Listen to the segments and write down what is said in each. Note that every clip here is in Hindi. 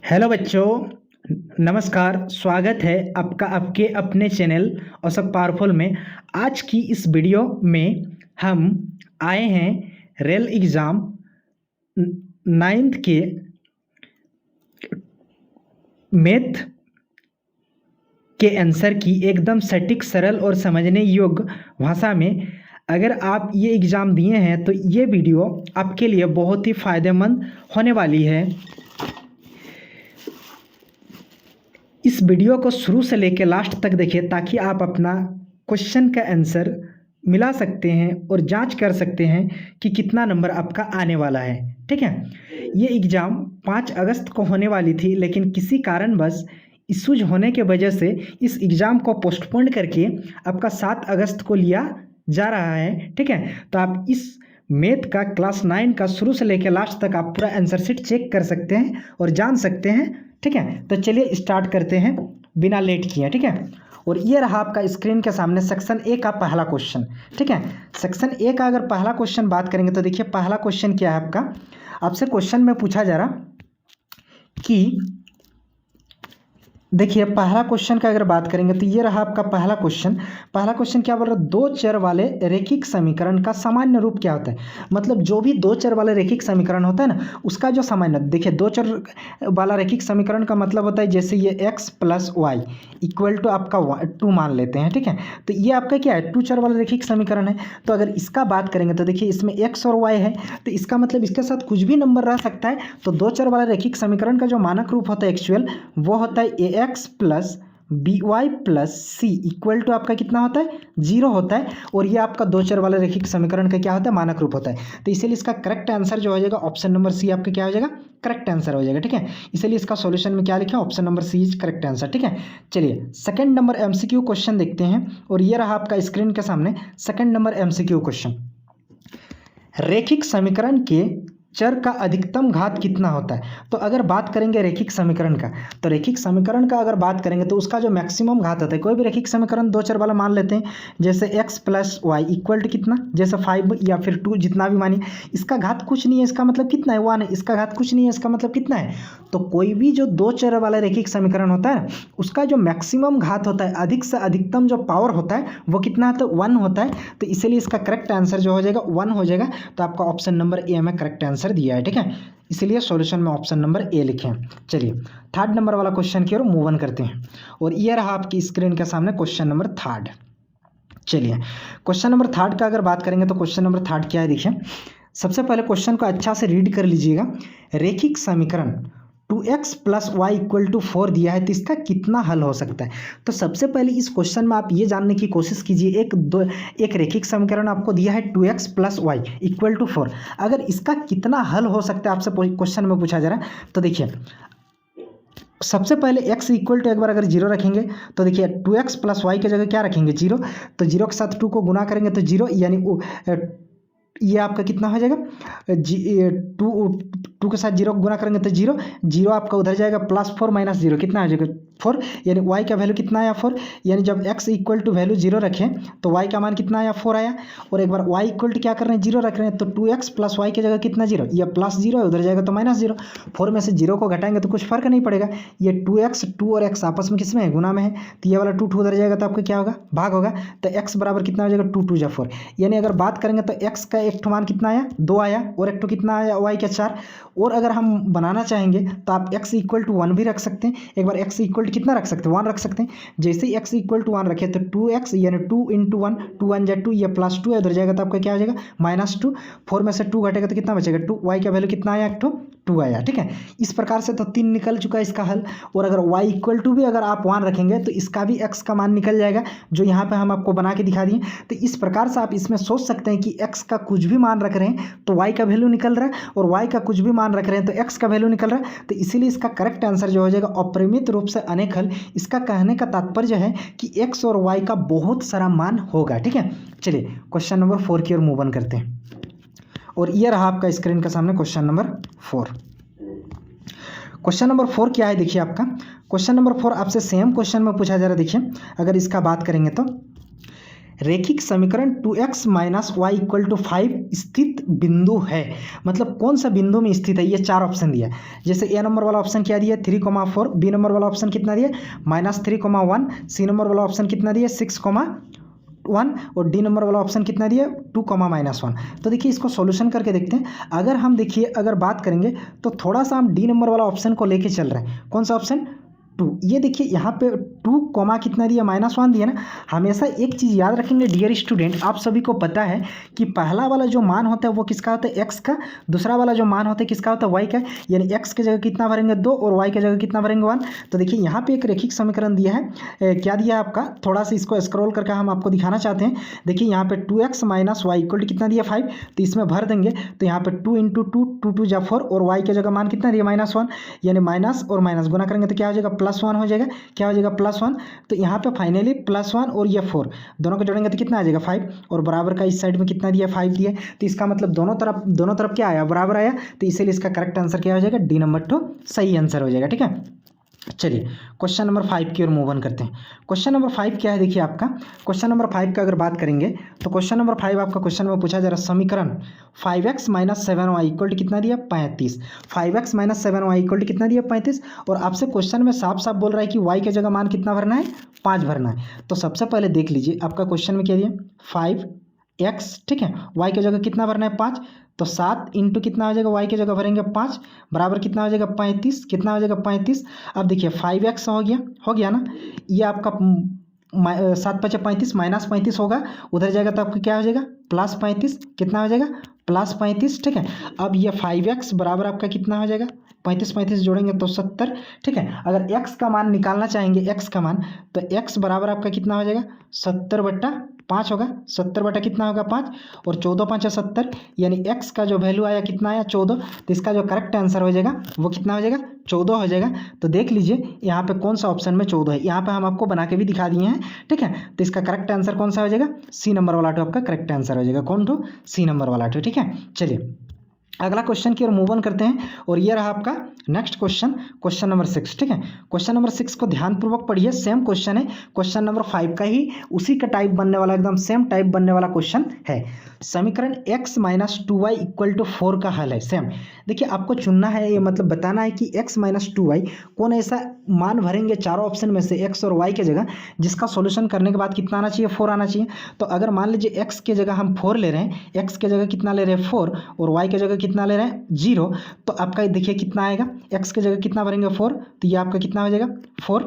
हेलो बच्चों, नमस्कार। स्वागत है आपका आपके अपने चैनल औसत पावरफुल में। आज की इस वीडियो में हम आए हैं रेल एग्ज़ाम 9th के मैथ के आंसर की एकदम सटीक, सरल और समझने योग्य भाषा में। अगर आप ये एग्ज़ाम दिए हैं तो ये वीडियो आपके लिए बहुत ही फ़ायदेमंद होने वाली है। इस वीडियो को शुरू से लेकर लास्ट तक देखिए ताकि आप अपना क्वेश्चन का आंसर मिला सकते हैं और जांच कर सकते हैं कि कितना नंबर आपका आने वाला है। ठीक है, ये एग्ज़ाम 5 अगस्त को होने वाली थी, लेकिन किसी कारणवश इश्यूज होने के वजह से इस एग्ज़ाम को पोस्टपोन करके आपका 7 अगस्त को लिया जा रहा है। ठीक है, तो आप इस मैथ का क्लास 9 का शुरू से लेकर लास्ट तक आप पूरा आंसर शीट चेक कर सकते हैं और जान सकते हैं। ठीक है, तो चलिए स्टार्ट करते हैं बिना लेट किए। ठीक है, और ये रहा आपका स्क्रीन के सामने सेक्शन ए का पहला क्वेश्चन। ठीक है, सेक्शन ए का अगर पहला क्वेश्चन बात करेंगे तो देखिए पहला क्वेश्चन क्या है आपका। आपसे क्वेश्चन में पूछा जा रहा कि देखिए पहला क्वेश्चन का अगर बात करेंगे तो ये रहा आपका पहला क्वेश्चन। पहला क्वेश्चन क्या बोल रहा है, दो चर वाले रैखिक समीकरण का सामान्य रूप क्या होता है। मतलब जो भी दो चर वाले रैखिक समीकरण होता है ना, उसका जो सामान्य, देखिए दो चर वाला रैखिक समीकरण का मतलब होता है जैसे ये x plus y equal to आपका 2 मान लेते हैं। ठीक है, तो ये आपका क्या है, 2 चर वाला रैखिक समीकरण है। तो अगर इसका बात करेंगे तो देखिए इसमें x और y है, तो इसका मतलब इसके साथ कुछ भी नंबर रह सकता है। तो दो चर वाला रैखिक समीकरण का जो मानक रूप होता है एक्चुअल, वो होता है ax plus b y plus c equal to आपका कितना होता है, 0 होता है। और ये आपका दो चर वाले रैखिक समीकरण का क्या होता है, मानक रूप होता है। तो इसीलिए इसका करेक्ट आंसर जो हो जाएगा ऑप्शन नंबर सी आपका क्या हो जाएगा, करेक्ट आंसर हो जाएगा। ठीक है, इसलिए इसका सॉल्यूशन में क्या लिखा है, option number c is correct answer. ठीक है, चलिए सेकंड नंबर एमसीक्यू क्वेश्चन देखते हैं। और ये रहा आपका स्क्रीन के सामने सेकंड नंबर एमसीक्यू क्वेश्चन। रैखिक समीकरण के चर का अधिकतम घात कितना होता है। तो अगर बात करेंगे रैखिक समीकरण का, तो रैखिक समीकरण का अगर बात करेंगे तो उसका जो मैक्सिमम घात होता है, कोई भी रैखिक समीकरण दो चर वाला मान लेते हैं, जैसे x plus y equal to कितना, जैसे 5 या फिर 2 जितना भी मानिए, इसका घात कुछ नहीं है, इसका मतलब कितना है 1 है, इसका घात कुछ नहीं है, इसका मतलब कितना है। तो कोई भी जो दो चर वाला रैखिक समीकरण होता है उसका जो मैक्सिमम घात होता है, अधिक से अधिकतम जो पावर होता है वो कितना है, तो 1 होता है। तो इसलिए इसका करेक्ट आंसर जो हो जाएगा 1 हो जाएगा। तो आपका ऑप्शन नंबर ए में करेक्ट आंसर दिया है। ठीक है, इसलिए सॉल्यूशन में ऑप्शन नंबर ए लिखें। चलिए थर्ड नंबर वाला क्वेश्चन की ओर मूव ऑन करते हैं। और ये रहा आपकी स्क्रीन के सामने क्वेश्चन नंबर थर्ड। चलिए क्वेश्चन नंबर थर्ड का अगर बात करेंगे तो क्वेश्चन नंबर थर्ड क्या है, देखिए सबसे पहले क्वेश्चन को अच्छा से रीड कर लीजिएगा। रैखिक समीकरण 2x plus y equal to 4 दिया है, तो इसका कितना हल हो सकता है। तो सबसे पहले इस क्वेश्चन में आप ये जानने की कोशिश कीजिए, एक रैखिक समीकरण आपको दिया है 2x plus y equal to 4, अगर इसका कितना हल हो सकता है आपसे क्वेश्चन में पूछा जा रहा है। तो देखिए सबसे पहले x इक्वल टू एक बार अगर 0 रखेंगे तो देखिए 2x प्लस वाई की जगह क्या रखेंगे, 0। तो 0 के साथ 2 को गुना करेंगे तो 0, यानी ये आपका कितना हो जाएगा, 2 के साथ 0 गुना करेंगे तो 0, 0 आपका उधर जाएगा, प्लस 4 माइनस 0 कितना आ जाएगा 4, यानी y का वैल्यू कितना आया 4। यानी जब x इक्वल टू वैल्यू 0 रखें तो y का मान कितना आया 4 आया। और एक बार y इक्वल टू क्या कर रहे हैं, 0 रख रहे हैं, तो 2x प्लस वाई की जगह कितना 0, ये प्लस 0 है, उधर जाएगा तो माइनस 0। 4 में से 0 को घटाएंगे तो कुछ फर्क नहीं पड़ेगा, ये 2x 2 और x आपस में किसमें है, गुना में है, तो ये वाला 2 उधर जाएगा तो आपका क्या होगा, भाग होगा। तो x बराबर कितना हो जाएगा, 2 2 जा 4। यानी अगर बात करेंगे तो x का एक मान कितना आया, 2 आया, और एक कितना आया y का 4। और अगर हम बनाना चाहेंगे तो आप x इक्वल टू 1 भी रख सकते हैं। एक बार x इक्वल टू कितना रख सकते हैं, 1 रख सकते हैं। जैसे ही x इक्वल टू 1 रखे तो 2x यानी 2 इंटू 1, 2 1 जा 2, ये प्लस 2 है, उधर जाएगा तो आपका क्या हो जाएगा, -2। 4 में से 2 घटेगा तो कितना बचेगा, 2। y का वैल्यू कितना आया, 2 आया। ठीक है, इस प्रकार से तो 3 निकल चुका है इसका हल। और अगर y इक्वल टू भी अगर आप 1 रखेंगे तो इसका भी x का मान निकल जाएगा, जो यहाँ पे हम आपको बना के दिखा दिए। तो इस प्रकार से आप इसमें सोच सकते हैं कि x का कुछ भी मान रख रहे हैं तो y का वैल्यू निकल रहा है, और y का कुछ भी मान रख रहे हैं तो x का वैल्यू निकल रहा है। तो इसीलिए इसका करेक्ट आंसर जो हो जाएगा अपरिमित रूप से अनेक हल। इसका कहने का तात्पर्य है कि x और y का बहुत सारा मान होगा। ठीक है, चलिए क्वेश्चन नंबर 4 की ओर मूव ऑन करते हैं। और यह रहा आपका स्क्रीन के सामने क्वेश्चन नंबर 4। क्वेश्चन नंबर 4 क्या है, देखिए आपका क्वेश्चन नंबर 4 आपसे सेम क्वेश्चन में पूछा जा रहा है। देखिए अगर इसका बात करेंगे तो रेखिक समीकरण 2x minus Y equal to 5 स्थित बिंदु है। मतलब कौन सा बिंदु में स्थित है, ये 4 ऑप्शन दिया है। जैसे ए नंबर वाला ऑप्शन क्या दिया, 3,4, बी नंबर वाला ऑप्शन कितना दिया, -3,1, सी नंबर वाला ऑप्शन कितना दिया, 6,1, और डी नंबर वाला ऑप्शन कितना दिया, 2,-1। तो देखिए इसको सॉल्यूशन करके देखते हैं। अगर हम देखिए अगर बात करेंगे तो थोड़ा सा हम डी नंबर वाला ऑप्शन को लेके चल रहे हैं। कौन सा ऑप्शन, 2। ये देखिए यहाँ पे 2, कितना दिया, -1 दिया ना। हमेशा एक चीज़ याद रखेंगे डियर स्टूडेंट, आप सभी को पता है कि पहला वाला जो मान होता है वो किसका होता है, x का। दूसरा वाला जो मान होता है किसका होता है, y का। यानी x की जगह कितना भरेंगे 2 और y की जगह कितना भरेंगे 1। तो देखिए यहाँ पे एक रेखिक समीकरण दिया है, क्या दिया है आपका, थोड़ा सा इसको स्क्रॉल करके हम आपको दिखाना चाहते हैं। देखिए यहाँ पे 2x minus Y equal to कितना दिया, 5। तो इसमें भर देंगे तो यहाँ पे 2 × 2, 2 2 जा 4, और y की जगह मान कितना दिया, -1। यानी माइनस और माइनस गुना करेंगे तो क्या हो जाएगा, +1 हो जाएगा। क्या हो जाएगा, +1। तो यहाँ पे फाइनली +1 और ये 4 दोनों को जोड़ेंगे तो कितना आ जाएगा, 5। और बराबर का इस साइड में कितना दिया, 5 दिया। तो इसका मतलब दोनों तरफ क्या आया, बराबर आया। तो इसीलिए इसका करेक्ट आंसर क्या हो जाएगा, डी नंबर 2 सही आंसर हो जाएगा। ठीक है, चलिए क्वेश्चन नंबर 5 की ओर मूव ऑन करते हैं। क्वेश्चन नंबर 5 क्या है, देखिए आपका क्वेश्चन नंबर 5 का अगर बात करेंगे तो क्वेश्चन नंबर 5 आपका क्वेश्चन में पूछा जा रहा समीकरण 5x minus 7y equal to कितना दिया, 35। 5x minus 7y equal to कितना दिया, 35। और आपसे क्वेश्चन में साफ साफ बोल रहा है कि y की जगह मान कितना भरना है, 5 भरना है। तो सबसे पहले देख लीजिए आपका क्वेश्चन में क्या दिया, 5x, ठीक है, y की जगह कितना भरना है, 5। तो 7 इंटू कितना हो जाएगा, y की जगह भरेंगे 5, बराबर कितना हो जाएगा, 35। कितना हो जाएगा, 35। अब देखिए 5x हो गया ना, ये आपका 7 × 5 = 35, -35 होगा, उधर जाएगा तो आपका क्या हो जाएगा, +35। कितना हो जाएगा, +35। ठीक है, अब ये 5x बराबर आपका कितना हो जाएगा, 35 जोड़ेंगे तो 70। ठीक है, अगर x का मान निकालना चाहेंगे, x का मान, तो x बराबर आपका कितना हो जाएगा, 70/5 होगा। 70 कितना होगा, 5, और 14 × 5 = 70। यानी x का जो वैल्यू आया कितना आया, 14। तो इसका जो करेक्ट आंसर हो जाएगा वो कितना हो जाएगा, 14 हो जाएगा। तो देख लीजिए यहाँ पे कौन सा ऑप्शन में 14 है, यहाँ पे हम आपको बना के भी दिखा दिए हैं। ठीक है, तो इसका करेक्ट आंसर कौन सा हो जाएगा, सी नंबर वाला टू आपका करेक्ट आंसर हो जाएगा। कौन टू, सी नंबर वाला टू। ठीक है, चलिए अगला क्वेश्चन की ओर मूव ऑन करते हैं। और ये रहा आपका नेक्स्ट क्वेश्चन, क्वेश्चन नंबर 6। ठीक है, क्वेश्चन नंबर 6 को ध्यानपूर्वक पढ़िए, सेम क्वेश्चन है, क्वेश्चन नंबर 5 का ही उसी का टाइप बनने वाला, एकदम सेम टाइप बनने वाला क्वेश्चन है। समीकरण x minus 2y equal to 4 का हल है। सेम देखिए आपको चुनना है, ये मतलब बताना है कि x माइनस 2y कौन ऐसा मान भरेंगे चारों ऑप्शन में से x और y के जगह, जिसका सॉल्यूशन करने के बाद कितना आना चाहिए, 4 आना चाहिए। तो अगर मान लीजिए x के जगह हम 4 ले रहे हैं, x के जगह कितना ले रहे हैं, 4, और y के जगह कितना ले रहे हैं, 0, तो आपका देखिए कितना आएगा, x की जगह कितना भरेंगे, 4, तो ये आपका कितना हो जाएगा, 4।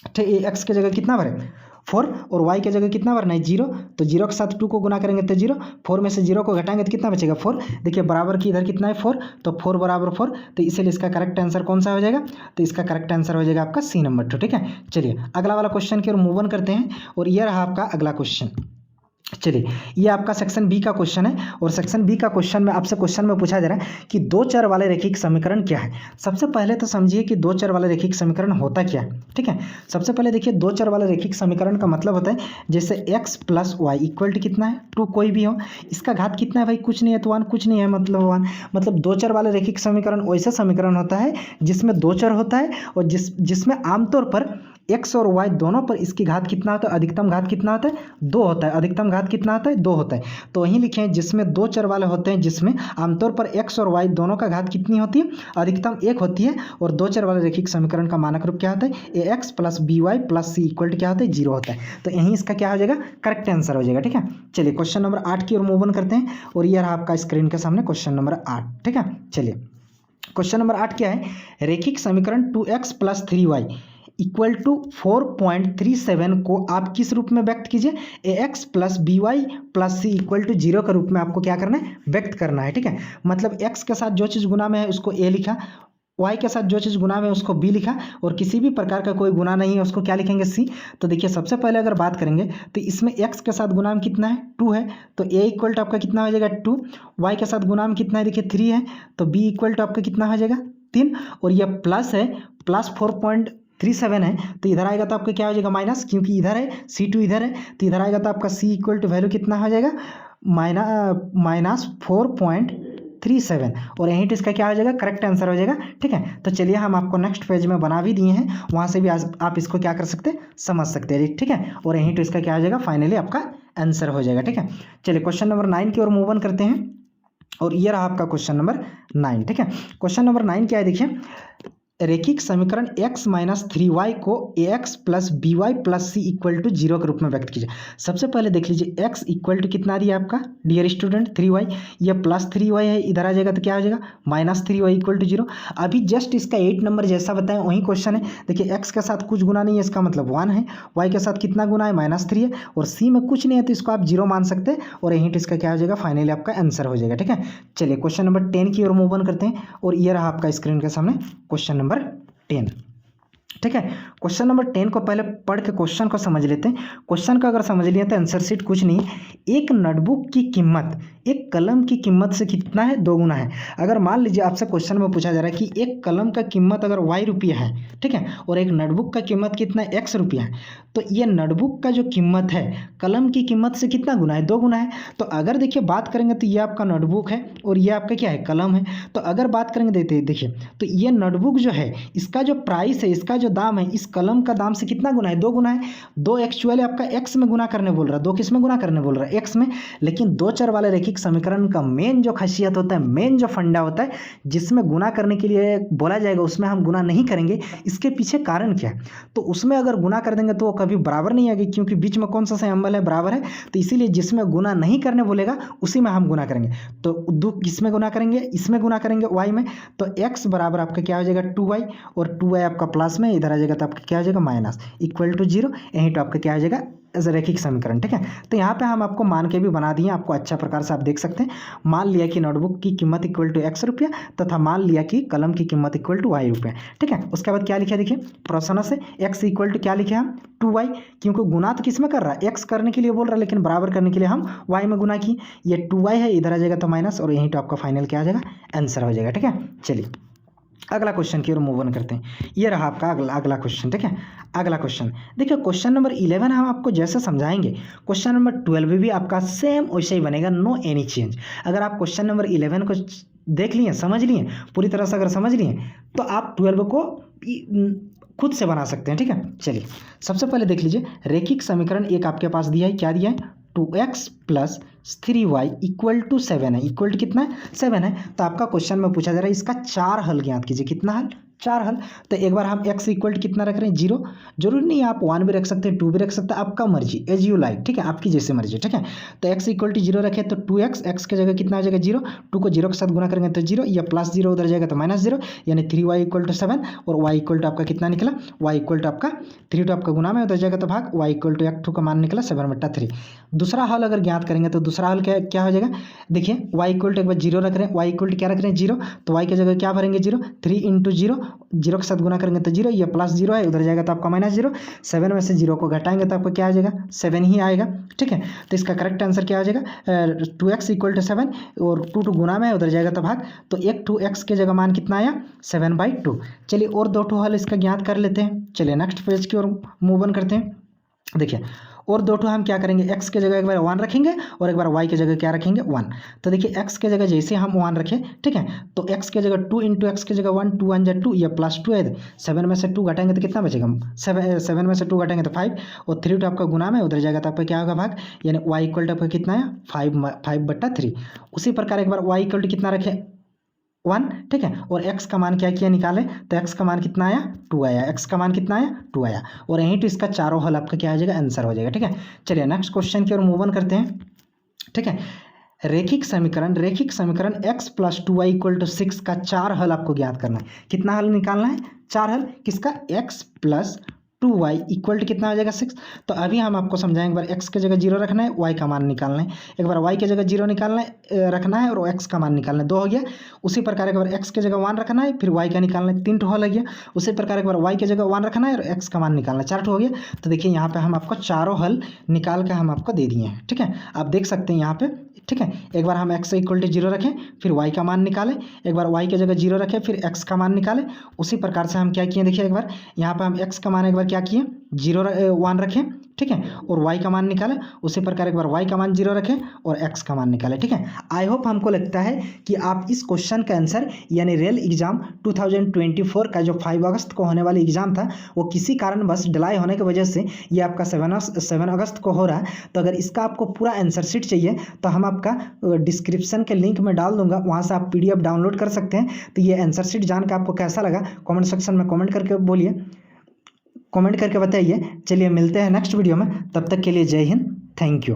ठीक, x की जगह कितना भरें, 4, और y की जगह कितना भरना है, 0। तो 0 के साथ 2 को गुना करेंगे तो 0, 4 में से 0 को घटाएंगे तो कितना बचेगा, 4। देखिए बराबर की इधर कितना है, 4, तो 4 बराबर 4। तो इसीलिए इसका करेक्ट आंसर कौन सा हो जाएगा, तो इसका करेक्ट आंसर हो जाएगा आपका सी नंबर 2। ठीक है, चलिए अगला वाला क्वेश्चन की ओर मूव ऑन करते हैं। और यह रहा आपका अगला क्वेश्चन। चलिए ये आपका सेक्शन बी का क्वेश्चन है। और सेक्शन बी का क्वेश्चन में आपसे क्वेश्चन में पूछा जा रहा है कि दो चर वाले रेखिक समीकरण क्या है। सबसे पहले तो समझिए कि दो चर वाले रेखिक समीकरण होता क्या है। ठीक है, सबसे पहले देखिए दो चर वाले रेखिक समीकरण का मतलब होता है जैसे x + y इक्वल टू कितना है, 2, कोई भी हो, इसका घात कितना है भाई, कुछ नहीं है तो 1, कुछ नहीं है मतलब 1। मतलब दो चर वाले रेखिक समीकरण वैसा समीकरण होता है जिसमें दो चर होता है और जिसमें आमतौर पर x और y दोनों पर इसकी घात कितना होता है, अधिकतम घात कितना होता है, 2 होता है। अधिकतम घात कितना होता है, 2 होता है। तो वहीं लिखे हैं जिसमें दो चर वाले होते हैं जिसमें आमतौर पर x और y दोनों का घात कितनी होती है, अधिकतम 1 होती है। और दो चर वाले रेखिक समीकरण का मानक रूप क्या होता है, ax + by + c equal to क्या होता है, 0 होता है। तो यहीं इसका क्या हो जाएगा, करेक्ट आंसर हो जाएगा। ठीक है, चलिए क्वेश्चन नंबर 8 की ओर मूव ऑन करते हैं। और यह रहा आपका स्क्रीन के सामने क्वेश्चन नंबर 8। ठीक है, चलिए क्वेश्चन नंबर 8 क्या है, रेखिक समीकरण 2x + 3y इक्वल टू 4.37 को आप किस रूप में व्यक्त कीजिए, ax + by + c equal to 0 के रूप में आपको क्या करना है, व्यक्त करना है। ठीक है, मतलब x के साथ जो चीज़ गुना में है उसको a लिखा, y के साथ जो चीज़ गुना में है उसको b लिखा, और किसी भी प्रकार का कोई गुना नहीं है उसको क्या लिखेंगे, c। तो देखिए सबसे पहले अगर बात करेंगे तो इसमें x के साथ गुना में कितना है, 2 है, तो a इक्वल टू आपका कितना हो जाएगा, 2। y के साथ गुना में कितना है, देखिए 3 है, तो b इक्वल टू आपका कितना हो जाएगा, 3। और यह प्लस है, प्लस 4.37 है, तो इधर आएगा तो आपका क्या हो जाएगा, माइनस, क्योंकि इधर है, C2 इधर है, तो इधर आएगा तो आपका c इक्वल टू वैल्यू कितना हो जाएगा, -4.37 37 और यहीं तो इसका क्या हो जाएगा, करेक्ट आंसर हो जाएगा। ठीक है, तो चलिए हम आपको नेक्स्ट पेज में बना भी दिए हैं, वहाँ से भी आप इसको क्या कर सकते हैं, समझ सकते हैं। ठीक है, और यहीं तो इसका क्या हो जाएगा, फाइनली आपका आंसर हो जाएगा। ठीक है, चलिए क्वेश्चन नंबर 9 की ओर मूव ऑन करते हैं, और ये रहा आपका क्वेश्चन नंबर 9। ठीक है, क्वेश्चन नंबर 9 क्या है, देखिए, रेखिक समीकरण x माइनस 3y को ax plus b y plus c equal to 0 के रूप में व्यक्त कीजिए। सबसे पहले देख लीजिए x इक्वल टू कितना दिया आपका डियर स्टूडेंट, 3y, ये प्लस 3y है, इधर आ जाएगा तो क्या हो जाएगा, माइनस 3y इक्वल टू 0। अभी जस्ट इसका 8 नंबर जैसा बताएं वही क्वेश्चन है। देखिए x के साथ कुछ गुना नहीं है, इसका मतलब 1 है, y के साथ कितना गुना है, -3 है, और c में कुछ नहीं है तो इसको आप 0 मान सकते हैं, और यहीं इसका क्या हो जाएगा, फाइनली आपका आंसर हो जाएगा। ठीक है, चलिए क्वेश्चन नंबर 10 की ओर मूव ऑन करते हैं, और ये रहा आपका स्क्रीन के सामने क्वेश्चन नंबर 10। ठीक है, क्वेश्चन नंबर 10 को पहले पढ़ के क्वेश्चन को समझ लेते हैं। क्वेश्चन को अगर समझ लिया तो आंसर शीट कुछ नहीं, एक नोटबुक की कीमत एक कलम की कीमत से कितना है, 2 गुना है। अगर मान लीजिए आपसे क्वेश्चन में पूछा जा रहा है कि एक कलम का कीमत अगर y रुपया है, ठीक है, और एक नोटबुक का कीमत कितना है, x रुपया है, तो ये नोटबुक का जो कीमत है कलम की कीमत से कितना गुना है, 2 गुना है। तो अगर देखिए बात करेंगे तो ये आपका नोटबुक है और ये आपका क्या है, कलम है। तो अगर बात करेंगे देखिए, तो ये नोटबुक जो है इसका जो प्राइस है, इसका जो दाम है, इस कलम का दाम से कितना गुना है, 2 गुना है। 2 एक्चुअली आपका x में गुना करने बोल रहा है, 2 किस में गुना करने बोल रहा है, x में। लेकिन 2 चर वाले रैखिक समीकरण का मेन जो खासियत होता है, मेन जो फंडा होता है, जिसमें गुना करने के लिए बोला जाएगा उसमें हम गुना नहीं करेंगे। इसके पीछे कारण क्या है, तो उसमें अगर गुना कर देंगे तो वो कभी बराबर नहीं आएगी, क्योंकि बीच में कौन सा सिंबल है, बराबर है। तो इसीलिए जिसमें गुना नहीं करने बोलेगा उसी में हम गुना करेंगे। तो किसमें गुना करेंगे, इसमें गुना करेंगे, y में। तो x बराबर आपका क्या हो जाएगा, 2y, और 2y आपका प्लस में, इधर आ जाएगा तो आपका क्या हो जाएगा, माइनस, इक्वल टू 0। यहीं तो आपका क्या हो जाएगा, रैखिक समीकरण। ठीक है, तो यहाँ पे हम आपको मान के भी बना दिए, आपको अच्छा प्रकार से आप देख सकते हैं। मान लिया कि नोटबुक की कीमत इक्वल टू x रुपया, तथा मान लिया कि कलम की कीमत इक्वल टू y रुपया। ठीक है, उसके बाद क्या लिखा, देखिए प्रश्न से x इक्वल टू क्या लिखे हम, 2y, क्योंकि गुना तो किस में कर रहा है, x करने के लिए बोल रहा है, लेकिन बराबर करने के लिए हम y में गुना की। ये 2y है, इधर आ जाएगा तो माइनस, और यहीं तो आपका फाइनल क्या आ जाएगा, आंसर हो जाएगा। ठीक है, चलिए अगला क्वेश्चन की ओर मूव ऑन करते हैं। ये रहा आपका अगला क्वेश्चन। ठीक है, अगला क्वेश्चन देखिए, क्वेश्चन नंबर 11 हम आपको जैसे समझाएंगे, क्वेश्चन नंबर 12 भी आपका सेम वैसे ही बनेगा, नो एनी चेंज। अगर आप क्वेश्चन नंबर 11 को देख लिए, समझ लिए पूरी तरह से, अगर समझ लिए तो आप 12 को खुद से बना सकते हैं। ठीक है, चलिए सबसे पहले देख लीजिए, रैखिक समीकरण एक आपके पास दिया है, क्या दिया है, 2x plus 3y equal to 7 है। इक्वल टू कितना है, 7 है। तो आपका क्वेश्चन में पूछा जा रहा है इसका 4 हल ज्ञात कीजिए। कितना हल, 4 हल। तो एक बार हम x इक्वल टू कितना रख रहे हैं, 0। जरूरी नहीं है, आप 1 भी रख सकते हैं, 2 भी रख सकते हैं, आपका मर्जी, एज यू लाइक। ठीक है, आपकी जैसे मर्जी। ठीक है, तो x इक्वल टू 0 रखे तो 2x, x की जगह कितना आ जाएगा, 0। 2 को 0 के साथ गुना करेंगे तो 0, या प्लस 0 उधर जाएगा तो माइनस 0, यानी 3y इक्वल टू 7, और y इक्वल टू आपका कितना निकला, y इक्वल टू आपका 3 टू आपका गुना में उधर जाएगा तो भाग, y इक्वल टू 1 2 का मान निकला 7/3। दूसरा हल अगर ज्ञात करेंगे तो दूसरा हल क्या हो जाएगा, देखिए y इक्वल टू एक बार 0 रख रहे हैं, y इक्वल टू क्या रख रहे हैं, 0। तो y की जगह क्या भरेंगे, 0। 3 इंटू 0, 0 के साथ गुना करेंगे तो 0, ये प्लस 0 है, उधर जाएगा तो आपका माइनस 0। 7 में से 0 को घटाएंगे तो आपका क्या आ जाएगा, 7 ही आएगा। ठीक है, तो इसका करेक्ट आंसर क्या हो जाएगा, 2x इक्वल टू 7, और 2 टू गुना में उधर जाएगा तो भाग, तो 2x की जगह मान कितना आया, 7/2। चलिए और 2 हल इसका ज्ञात कर लेते हैं। चलिए नेक्स्ट पेज की ओर मूव ऑन करते हैं। देखिए और 2 हम क्या करेंगे, x के जगह एक बार 1 रखेंगे और एक बार y के जगह क्या रखेंगे, 1। तो देखिए x के जगह जैसे हम 1 रखें, ठीक है, तो x के जगह 2 इंटू एक्स के जगह 1, 2 1 जा 2, ये प्लस 2 है। 7 में से 2 घटाएंगे तो कितना बचेगा, 7 में से 2 घटाएंगे तो 5, और 3 तो आपका गुना में उधर जाएगा तो आपका क्या होगा, भाग, यानी y इक्वल टू आपका कितना है, 5/3। उसी प्रकार एक बार y इक्वल टू कितना रखें, 1। ठीक है, और x का मान क्या किया, निकाले तो x का मान कितना आया, 2 आया। x का मान कितना आया, 2 आया, और यहीं तो इसका चारों हल आपका क्या आ जाएगा, आंसर हो जाएगा। ठीक है, चलिए नेक्स्ट क्वेश्चन की ओर मूव ऑन करते हैं। ठीक है, रैखिक समीकरण x plus 2y equal to 6 का 4 हल आपको ज्ञात करना है। कितना हल निकालना है, 4 हल किसका, x plus 2y equal to कितना हो जाएगा, 6। तो अभी हम आपको समझाएंगे, एक बार x की जगह 0 रखना है, y का मान निकालना है, एक बार y की जगह 0 निकालना है, रखना है, और x का मान निकालना है, 2 हो गया। उसी प्रकार एक बार x की जगह 1 रखना है, फिर y का निकालना है, 3 टू हो गया। उसी प्रकार एक बार y की जगह 1 रखना है और x का मान निकालना है, 4 टू हो गया। तो देखिए यहाँ पे हम आपको चारों हल निकाल के हम आपको दे दिए हैं। ठीक है, आप देख सकते हैं यहाँ पे। ठीक है, एक बार हम x इक्वल टू 0 रखें, फिर y का मान निकालें, एक बार y की जगह 0 रखें, फिर x का मान निकालें। उसी प्रकार से हम क्या किए, देखिए एक बार यहाँ पे हम x का मान एक बार क्या किए, 1 रखें, ठीक है, और y का मान निकाले। उसी प्रकार एक बार y का मान 0 रखें और x का मान निकाले, ठीक है। आई होप हमको लगता है कि आप इस क्वेश्चन का आंसर यानी रियल एग्जाम 2024 का जो 5 अगस्त को होने वाली एग्जाम था वो किसी कारण बस डिले होने की वजह से ये आपका 7 अगस्त को हो रहा है। तो अगर इसका आपको पूरा आंसर शीट चाहिए तो हम आपका डिस्क्रिप्शन के लिंक में डाल दूंगा, वहाँ से आप PDF डाउनलोड कर सकते हैं। तो ये आंसर शीट जान के आपको कैसा लगा कमेंट सेक्शन में कमेंट करके बोलिए, कमेंट करके बताइए। चलिए मिलते हैं नेक्स्ट वीडियो में, तब तक के लिए जय हिंद, थैंक यू।